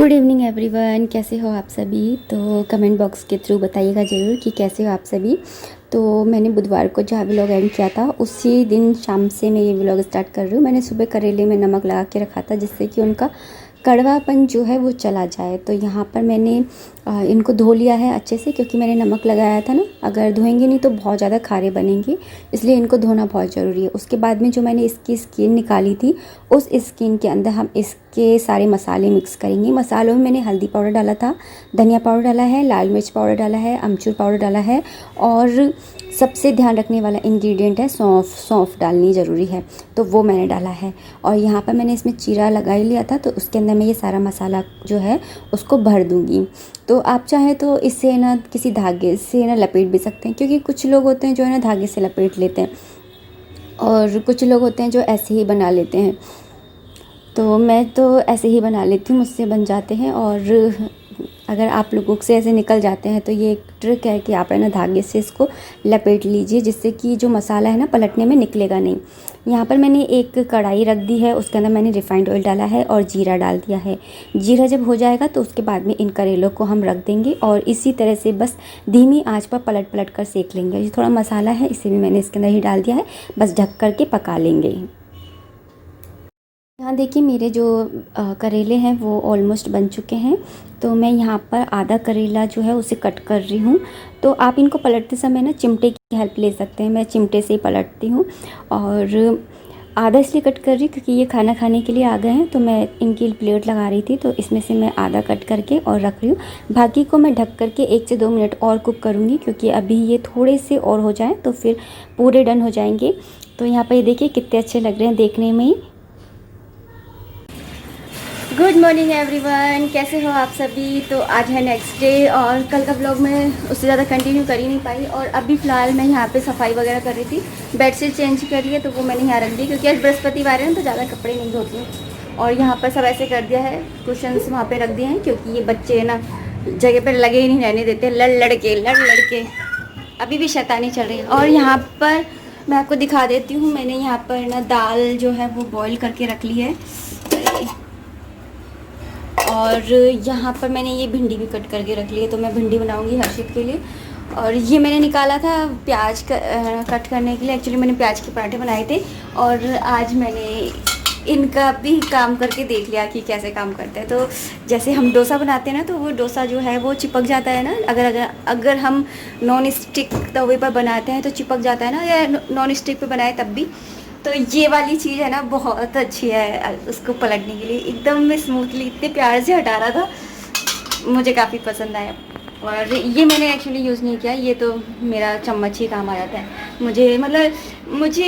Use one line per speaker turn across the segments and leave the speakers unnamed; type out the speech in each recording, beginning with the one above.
Good evening everyone, कैसे हो आप सभी। तो कमेंट बॉक्स के थ्रू बताइएगा ज़रूर कि कैसे हो आप सभी। तो मैंने बुधवार को जहाँ व्लॉग एंड किया था उसी दिन शाम से मैं ये व्लॉग स्टार्ट कर रही हूँ। मैंने सुबह करेले में नमक लगा के रखा था जिससे कि उनका कड़वापन जो है वो चला जाए। तो यहाँ पर मैंने इनको धो लिया है अच्छे से, क्योंकि मैंने नमक लगाया था ना, अगर धोएंगे नहीं तो बहुत ज़्यादा खारे बनेंगे, इसलिए इनको धोना बहुत ज़रूरी है। उसके बाद में जो मैंने इसकी स्किन निकाली थी, उस स्किन के अंदर हम इसके सारे मसाले मिक्स करेंगे। मसालों में मैंने हल्दी पाउडर डाला था, धनिया पाउडर डाला है, लाल मिर्च पाउडर डाला है, अमचूर पाउडर डाला है, और सबसे ध्यान रखने वाला इंग्रेडिएंट है सौंफ। सौंफ डालनी ज़रूरी है, तो वो मैंने डाला है। और यहाँ पर मैंने इसमें चीरा लगा ही लिया था, तो उसके अंदर मैं ये सारा मसाला जो है उसको भर दूँगी। तो आप चाहें तो इसे ना किसी धागे से ना लपेट भी सकते हैं, क्योंकि कुछ लोग होते हैं जो है ना धागे से लपेट लेते हैं, और कुछ लोग होते हैं जो ऐसे ही बना लेते हैं। तो मैं तो ऐसे ही बना लेती हूँ, मुझसे बन जाते हैं। और अगर आप लोगों से ऐसे निकल जाते हैं तो ये एक ट्रिक है कि आप है ना धागे से इसको लपेट लीजिए, जिससे कि जो मसाला है ना पलटने में निकलेगा नहीं। यहाँ पर मैंने एक कढ़ाई रख दी है, उसके अंदर मैंने रिफाइंड ऑयल डाला है और जीरा डाल दिया है। जीरा जब हो जाएगा तो उसके बाद में इन करेलों को हम रख देंगे और इसी तरह से बस धीमी आंच पर पलट पलट कर सेक लेंगे। ये थोड़ा मसाला है, इसे भी मैंने इसके अंदर ही डाल दिया है, बस ढक कर के पका लेंगे। यहाँ देखिए मेरे जो करेले हैं वो ऑलमोस्ट बन चुके हैं। तो मैं यहाँ पर आधा करेला जो है उसे कट कर रही हूँ। तो आप इनको पलटते समय ना चिमटे की हेल्प ले सकते हैं, मैं चिमटे से ही पलटती हूँ। और आधा इसलिए कट कर रही क्योंकि ये खाना खाने के लिए आ गए हैं, तो मैं इनकी प्लेट लगा रही थी, तो इसमें से मैं आधा कट करके और रख रही हूँ। बाकी को मैं ढक करके 1 से 2 मिनट और कुक करूँगी, क्योंकि अभी ये थोड़े से और हो जाएँ तो फिर पूरे डन हो जाएंगे। तो यहाँ पर ये देखिए कितने अच्छे लग रहे हैं देखने में ही। गुड मॉर्निंग एवरीवन, कैसे हो आप सभी। तो आज है नेक्स्ट डे, और कल का ब्लॉग मैं उससे ज़्यादा कंटिन्यू कर ही नहीं पाई। और अभी फ़िलहाल मैं यहाँ पे सफाई वगैरह कर रही थी, बेडशीट चेंज कर लिया तो वो मैंने यहाँ रख दी, क्योंकि आज बृहस्पतिवार है ना, तो ज़्यादा कपड़े नहीं धोती हूँ। और यहाँ पर सब ऐसे कर दिया है, कुशन्स वहाँ पर रख दिए हैं, क्योंकि ये बच्चे ना जगह पर लगे ही नहीं रहने देते, लड़ लड़ के अभी भी शैतानी चल रही है। और यहाँ पर मैं आपको दिखा देती हूँ, मैंने यहाँ पर ना दाल जो है वो बॉयल करके रख ली है, और यहाँ पर मैंने ये भिंडी भी कट करके रख ली है, तो मैं भिंडी बनाऊंगी हर्षित के लिए। और ये मैंने निकाला था प्याज कट करने के लिए, एक्चुअली मैंने प्याज के पराठे बनाए थे, और आज मैंने इनका भी काम करके देख लिया कि कैसे काम करते हैं। तो जैसे हम डोसा बनाते हैं ना, तो वो डोसा जो है वो चिपक जाता है ना, अगर हम नॉन स्टिक तवे पर बनाते हैं तो चिपक जाता है ना, या नॉन स्टिक पे बनाए तब भी। तो ये वाली चीज़ है ना बहुत अच्छी है उसको पलटने के लिए, एकदम स्मूथली इतने प्यार से हटा रहा था, मुझे काफ़ी पसंद आया। और ये मैंने एक्चुअली यूज़ नहीं किया, ये तो मेरा चम्मच ही काम आ जाता है। मुझे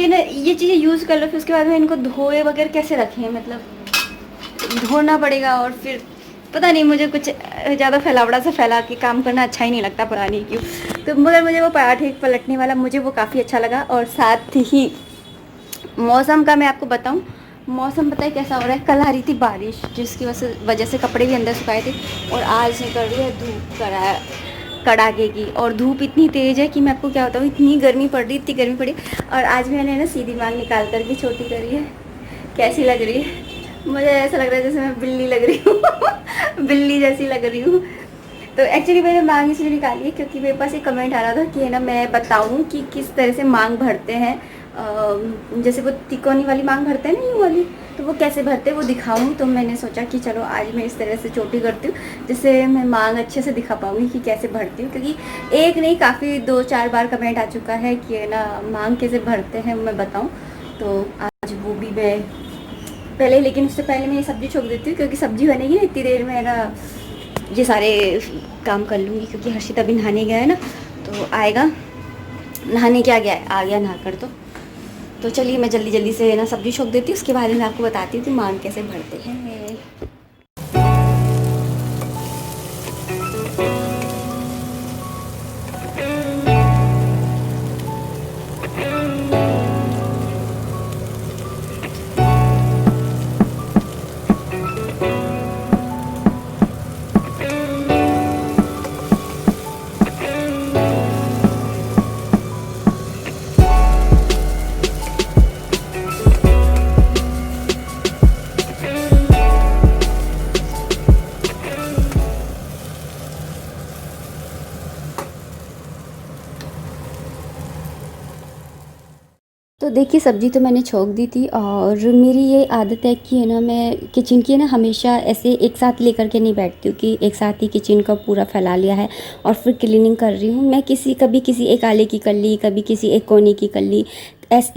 ना ये चीज़ें यूज़ कर लो, फिर उसके बाद में इनको धोए वगैरह कैसे रखें, मतलब धोना पड़ेगा, और फिर पता नहीं, मुझे कुछ ज़्यादा फैलावड़ा सा फैला के काम करना अच्छा ही नहीं लगता, पता नहीं क्यों। तो मगर मुझे वो पराठे पलटने वाला मुझे वो काफ़ी अच्छा लगा। और साथ ही मौसम का मैं आपको बताऊं, मौसम पता है कैसा हो रहा है। कल आ रही थी बारिश, जिसकी वजह से कपड़े भी अंदर सुखाए थे, और आज निकल रही है धूप कड़ाके की। और धूप इतनी तेज़ है कि मैं आपको क्या बताऊँ, इतनी गर्मी पड़ रही, इतनी गर्मी पड़ी। और आज मैंने ना सीधी मांग निकाल कर के छोटी करी है। कैसी लग रही है? मुझे ऐसा लग रहा है जैसे मैं बिल्ली लग रही हूँ बिल्ली जैसी लग रही हूँ। तो एक्चुअली मैंने मांग इसलिए निकाली है क्योंकि मेरे पास एक कमेंट आ रहा था कि है ना मैं बताऊँ कि किस तरह से मांग भरते हैं। जैसे वो तिकोनी वाली मांग भरते हैं ना, यूँ वाली, तो वो कैसे भरते हैं वो दिखाऊं। तो मैंने सोचा कि चलो आज मैं इस तरह से चोटी करती हूँ, जिससे मैं मांग अच्छे से दिखा पाऊँगी कि कैसे भरती हूँ। क्योंकि एक नहीं, काफ़ी 2-4 बार कमेंट आ चुका है कि है ना मांग कैसे भरते हैं मैं बताऊँ। तो आज वो भी मैं पहले, लेकिन उससे पहले मैं ये सब्ज़ी छोक देती हूँ, क्योंकि सब्ज़ी बनेगी ना इतनी देर में है ना, ये सारे काम कर लूँगी। क्योंकि हर्षित अभी नहाने गया है ना, तो आएगा, नहाने क्या गया है, आ गया नहा कर। तो चलिए मैं जल्दी जल्दी से ना सब्जी छोक देती हूँ, उसके बाद में आपको बताती हूँ कि मांग कैसे भरते हैं। तो देखिए सब्ज़ी तो मैंने छोंक दी थी और मेरी ये आदत है कि है ना, मैं किचन की है ना हमेशा ऐसे एक साथ लेकर के नहीं बैठती हूँ कि एक साथ ही किचन का पूरा फैला लिया है और फिर क्लीनिंग कर रही हूँ। मैं कभी किसी एक आले की कर ली, कभी किसी एक कोने की कर ली,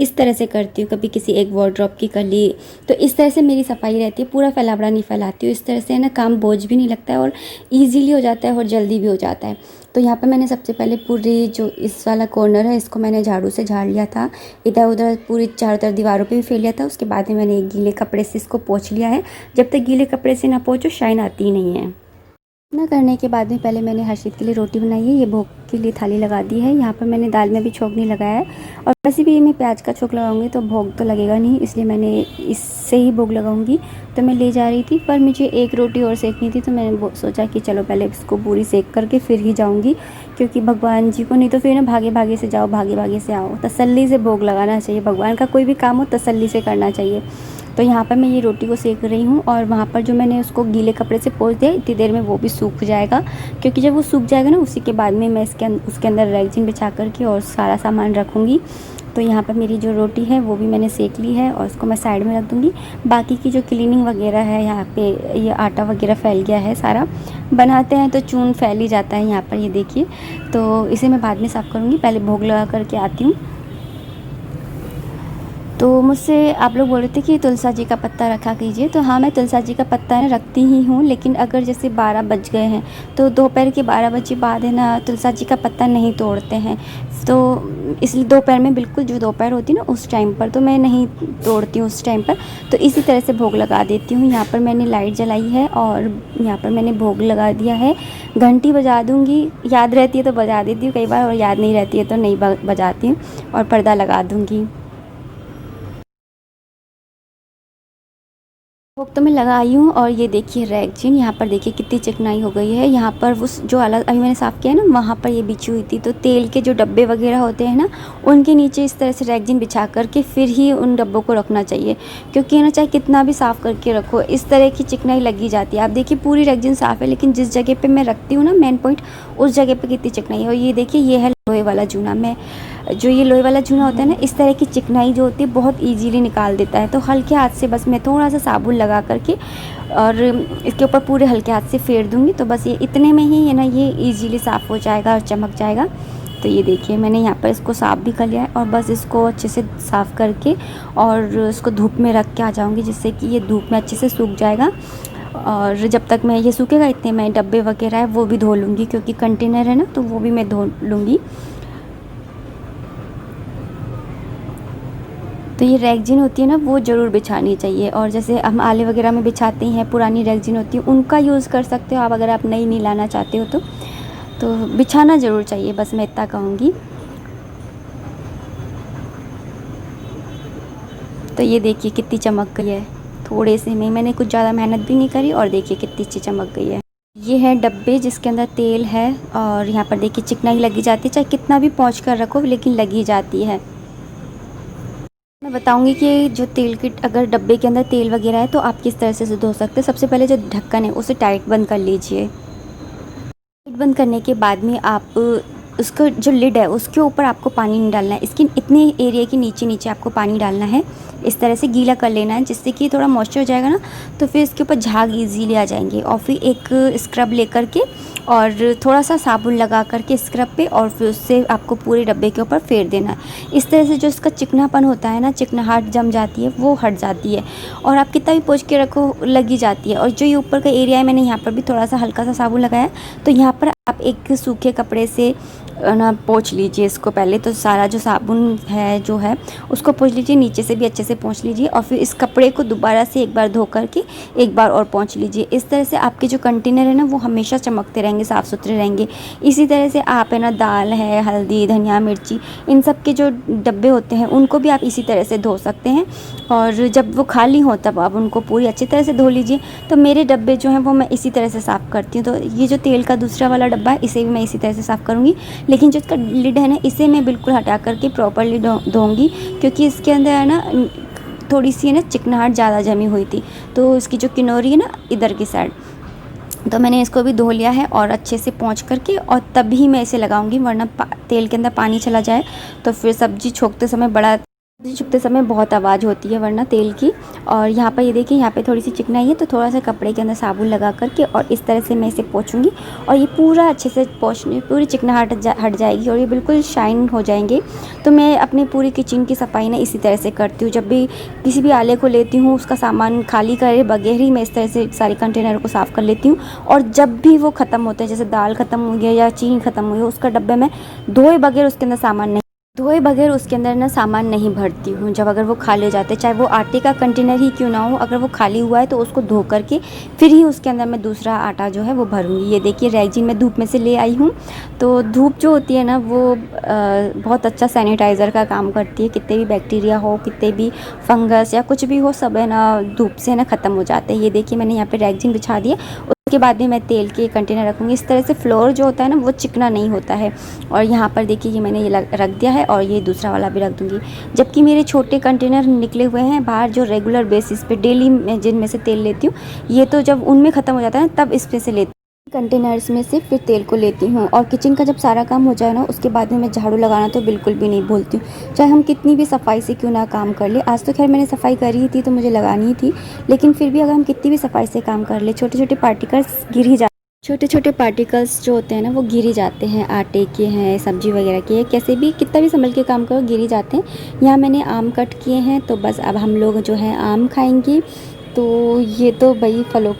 इस तरह से करती हूँ, कभी किसी एक वार्डरोब की कर ली। तो इस तरह से मेरी सफाई रहती है, पूरा फैलावड़ा नहीं फैलाती हूँ। इस तरह से है ना काम बोझ भी नहीं लगता है और ईज़िली हो जाता है और जल्दी भी हो जाता है। तो यहाँ पे मैंने सबसे पहले पूरी जो इस वाला कॉर्नर है इसको मैंने झाड़ू से झाड़ लिया था। इधर उधर पूरी चारों तरफ दीवारों पे भी फैल लिया था। उसके बाद में मैंने एक गीले कपड़े से इसको पोंछ लिया है। जब तक गीले कपड़े से ना पोंछो शाइन आती ही नहीं है। इतना करने के बाद में पहले मैंने हर्षित के लिए रोटी बनाई है, ये भोग के लिए थाली लगा दी है। यहाँ पर मैंने दाल में भी छोंक नहीं लगाया है और वैसे भी मैं प्याज का छोंक लगाऊंगी तो भोग तो लगेगा नहीं, इसलिए मैंने इससे ही भोग लगाऊंगी। तो मैं ले जा रही थी पर मुझे एक रोटी और सेकनी थी, तो मैंने सोचा कि चलो पहले इसको पूरी सेक करके फिर ही जाऊँगी, क्योंकि भगवान जी को नहीं तो फिर ना भागे भागे से जाओ, भागे भागे से आओ। तसल्ली से भोग लगाना चाहिए, भगवान का कोई भी काम हो तसल्ली से करना चाहिए। तो यहाँ पर मैं ये रोटी को सेक रही हूँ और वहाँ पर जो मैंने उसको गीले कपड़े से पोंछ दिया, इतनी देर में वो भी सूख जाएगा। क्योंकि जब वो सूख जाएगा ना उसी के बाद में मैं उसके अंदर रेगज़ीन बिछा करके और सारा सामान रखूँगी। तो यहाँ पर मेरी जो रोटी है वो भी मैंने सेक ली है और उसको मैं साइड में रख दूँगी। बाकी की जो क्लीनिंग वगैरह है, यहाँ पे ये आटा वगैरह फैल गया है सारा, बनाते हैं तो चून फैल ही जाता है यहाँ पर, ये देखिए। तो इसे मैं बाद में साफ़ करूँगी, पहले भोग लगा करके आती हूँ। तो मुझसे आप लोग बोल रहे थे कि तुलसा जी का पत्ता रखा कीजिए, तो हाँ मैं तुलसा जी का पत्ता ना रखती ही हूँ, लेकिन अगर जैसे 12 बज गए हैं तो दोपहर के 12 बजे बाद है ना तुलसा जी का पत्ता नहीं तोड़ते हैं। तो इसलिए दोपहर में बिल्कुल जो दोपहर होती है ना उस टाइम पर तो मैं नहीं तोड़ती हूँ उस टाइम पर। तो इसी तरह से भोग लगा देती हूँ। यहाँ पर मैंने लाइट जलाई है और यहाँ पर मैंने भोग लगा दिया है। घंटी बजा दूँगी, याद रहती है तो बजा देती हूँ कई बार, और याद नहीं रहती है तो नहीं बजाती हूँ, और पर्दा लगा दूँगी। भोग तो मैं लगाई हूँ और ये देखिए रेगज़ीन यहाँ पर देखिए कितनी चिकनाई हो गई है। यहाँ पर वो जो अलग अभी मैंने साफ़ किया है ना वहाँ पर ये बिछी हुई थी। तो तेल के जो डब्बे वगैरह होते हैं ना उनके नीचे इस तरह से रेगज़ीन बिछा करके फिर ही उन डब्बों को रखना चाहिए, क्योंकि ना चाहे कितना भी साफ़ करके रखो इस तरह की चिकनाई लगी जाती है। आप देखिए पूरी रेगज़ीन साफ़ है, लेकिन जिस जगह पर मैं रखती हूँ ना मेन पॉइंट, उस जगह पर कितनी चिकनाई है। और ये देखिए ये है लोहे वाला जूना। मैं जो ये लोहे वाला चूना होता है ना, इस तरह की चिकनाई जो होती है बहुत इजीली निकाल देता है। तो हल्के हाथ से बस मैं थोड़ा सा साबुन लगा करके और इसके ऊपर पूरे हल्के हाथ से फेर दूँगी, तो बस ये इतने में ही है ना ये इजीली साफ़ हो जाएगा और चमक जाएगा। तो ये देखिए मैंने यहाँ पर इसको साफ़ भी कर लिया है और बस इसको अच्छे से साफ़ करके और इसको धूप में रख के आ जाऊँगी, जिससे कि ये धूप में अच्छे से सूख जाएगा। और जब तक मैं ये सूखेगा इतने मैं डब्बे वगैरह है वो भी धो लूँगी, क्योंकि कंटेनर है ना तो वो भी मैं धो लूँगी। तो ये रेगज़ीन होती है ना वो ज़रूर बिछानी चाहिए, और जैसे हम आले वगैरह में बिछाते हैं पुरानी रेगज़ीन होती है उनका यूज़ कर सकते हो आप, अगर आप नई नहीं लाना चाहते हो तो बिछाना ज़रूर चाहिए, बस मैं इतना कहूँगी। तो ये देखिए कितनी चमक गई है, थोड़े से में मैंने कुछ ज़्यादा मेहनत भी नहीं करी और देखिए कितनी अच्छी चमक गई है। ये है डब्बे जिसके अंदर तेल है और यहाँ पर देखिए चिकनाई लगी जाती है, चाहे कितना भी पोंछ कर रखो लेकिन लगी जाती है। मैं बताऊंगी कि जो तेल के अगर डब्बे के अंदर तेल वगैरह है तो आप किस तरह से धो सकते हैं। सबसे पहले जो ढक्कन है उसे टाइट बंद कर लीजिए। टाइट बंद करने के बाद में आप उसका जो लिड है उसके ऊपर आपको पानी नहीं डालना है, इसकी इतने एरिया के नीचे नीचे आपको पानी डालना है। इस तरह से गीला कर लेना है, जिससे कि थोड़ा मॉइस्चर हो जाएगा ना तो फिर इसके ऊपर झाग इजीली आ जाएंगे। और फिर एक स्क्रब लेकर के और थोड़ा सा साबुन लगा करके स्क्रब पे, और फिर उससे आपको पूरे डब्बे के ऊपर फेर देना है। इस तरह से जो इसका चिकनापन होता है ना, चिकनाहट जम जाती है वो हट जाती है, और आप कितना भी पोंछ के रखो लगी जाती है। और जो ये ऊपर का एरिया है मैंने यहाँ पर भी थोड़ा सा हल्का सा साबुन लगाया, तो यहाँ पर आप एक सूखे कपड़े से ना पोंछ लीजिए इसको पहले। तो सारा जो साबुन है जो है उसको पोंछ लीजिए, नीचे से भी अच्छे से पोंछ लीजिए, और फिर इस कपड़े को दोबारा से एक बार धो करके एक बार और पोंछ लीजिए। इस तरह से आपके जो कंटेनर है ना वो हमेशा चमकते रहेंगे, साफ़ सुथरे रहेंगे। इसी तरह से आप है ना दाल है, हल्दी, धनिया, मिर्ची, इन सब के जो डब्बे होते हैं उनको भी आप इसी तरह से धो सकते हैं, और जब वो खाली हो तब आप उनको पूरी अच्छी तरह से धो लीजिए। तो मेरे डब्बे जो हैं वो मैं इसी तरह से साफ़ करती हूँ। तो ये जो तेल का दूसरा वाला डब्बा है इसे भी मैं इसी तरह से साफ़ करूँगी, लेकिन जो इसका लिड है ना इसे मैं बिल्कुल हटा करके प्रॉपरली धोऊंगी, क्योंकि इसके अंदर है ना थोड़ी सी है ना चिकनाहट ज़्यादा जमी हुई थी, तो इसकी जो किनोरी है ना इधर की साइड, तो मैंने इसको भी धो लिया है और अच्छे से पोंछ करके, और तभी मैं इसे लगाऊंगी, वरना तेल के अंदर पानी चला जाए तो फिर सब्ज़ी छोंकते समय बड़ा चुपते समय बहुत आवाज़ होती है वरना तेल की। और यहाँ पर ये देखिए, यहाँ पे थोड़ी सी चिकनाई है तो थोड़ा सा कपड़े के अंदर साबुन लगा करके और इस तरह से मैं इसे पोंछूंगी और ये पूरा अच्छे से पोंछने पूरी चिकनाहट हट जाएगी और ये बिल्कुल शाइन हो जाएंगे। तो मैं अपनी पूरी किचन की सफाई ना इसी तरह से करती हूँ। जब भी किसी भी आले को लेती हूँ उसका सामान खाली करे बगैर ही मैं इस तरह से सारे कंटेनर को साफ़ कर लेती हूँ। और जब भी वो ख़त्म होते हैं, जैसे दाल ख़त्म हो गया या चीनी ख़त्म हो गया, उसका डब्बे में धोए बगैर उसके अंदर ना सामान नहीं भरती हूँ। जब अगर वो खाली जाते, चाहे वो आटे का कंटेनर ही क्यों ना हो, अगर वो खाली हुआ है तो उसको धो करके फिर ही उसके अंदर मैं दूसरा आटा जो है वो भरूँगी। ये देखिए रेगजीन मैं धूप में से ले आई हूँ। तो धूप जो होती है ना वो बहुत अच्छा सैनिटाइज़र का काम करती है। कितने भी बैक्टीरिया हो, कितने भी फंगस या कुछ भी हो, सब है ना धूप से ना ख़त्म हो जाते हैं। ये देखिए मैंने यहाँ पर रेगजीन बिछा दिया। उसके बाद में मैं तेल के कंटेनर रखूँगी। इस तरह से फ्लोर जो होता है ना वो चिकना नहीं होता है। और यहाँ पर देखिए ये मैंने ये रख दिया है और ये दूसरा वाला भी रख दूँगी। जबकि मेरे छोटे कंटेनर निकले हुए हैं बाहर, जो रेगुलर बेसिस पे डेली मैं जिनमें से तेल लेती हूँ, ये तो जब उनमें ख़त्म हो जाता है तब इसमें से लेती हूँ। कंटेनर्स में से फिर तेल को लेती हूँ। और किचन का जब सारा काम हो जाए ना उसके बाद में मैं झाड़ू लगाना तो बिल्कुल भी नहीं भूलती हूँ, चाहे हम कितनी भी सफाई से क्यों ना काम कर ले। आज तो खैर मैंने सफाई करी ही थी तो मुझे लगानी ही थी, लेकिन फिर भी अगर हम कितनी भी सफाई से काम कर ले, छोटे छोटे पार्टिकल्स जो होते हैं ना वो गिर ही जाते हैं। आटे के हैं, सब्जी वगैरह के हैं, कैसे भी कितना भी संभल के काम करो गिर ही जाते हैं। यहाँ मैंने आम कट किए हैं तो बस अब हम लोग जो है आम खाएंगे। तो ये तो भाई फलों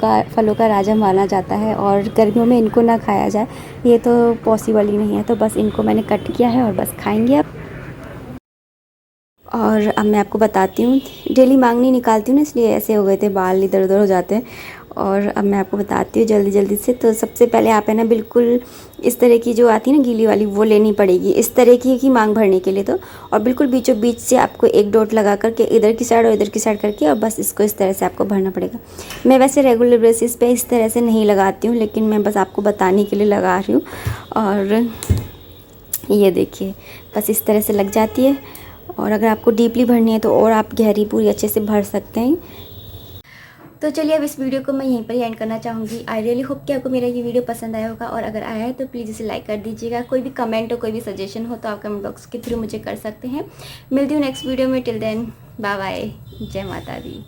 का राजा माना जाता है और गर्मियों में इनको ना खाया जाए ये तो पॉसिबल ही नहीं है। तो बस इनको मैंने कट किया है और बस खाएंगे अब। और अब मैं आपको बताती हूँ, डेली मांगनी निकालती हूँ ना इसलिए ऐसे हो गए थे, बाल इधर उधर हो जाते हैं। और अब मैं आपको बताती हूँ जल्दी जल्दी से। तो सबसे पहले आप है ना बिल्कुल इस तरह की जो आती है ना गीली वाली, वो लेनी पड़ेगी इस तरह की मांग भरने के लिए। तो और बिल्कुल बीचों बीच से आपको एक डॉट लगा करके इधर की साइड और इधर की साइड करके और बस इसको इस तरह से आपको भरना पड़ेगा। मैं वैसे रेगुलर बेसिस पे इस तरह से नहीं लगाती हूँ, लेकिन मैं बस आपको बताने के लिए लगा रही हूँ। और ये देखिए बस इस तरह से लग जाती है। और अगर आपको डीपली भरनी है तो और आप गहरी पूरी अच्छे से भर सकते हैं। तो चलिए अब इस वीडियो को मैं यहीं पर ही एंड करना चाहूँगी। आई रियली होप कि आपको मेरा ये वीडियो पसंद आया होगा, और अगर आया है तो प्लीज़ इसे लाइक कर दीजिएगा। कोई भी कमेंट और कोई भी सजेशन हो तो आप कमेंट बॉक्स के थ्रू मुझे कर सकते हैं। मिलती हूँ नेक्स्ट वीडियो में। टिल देन बाय बाय, जय माता दी।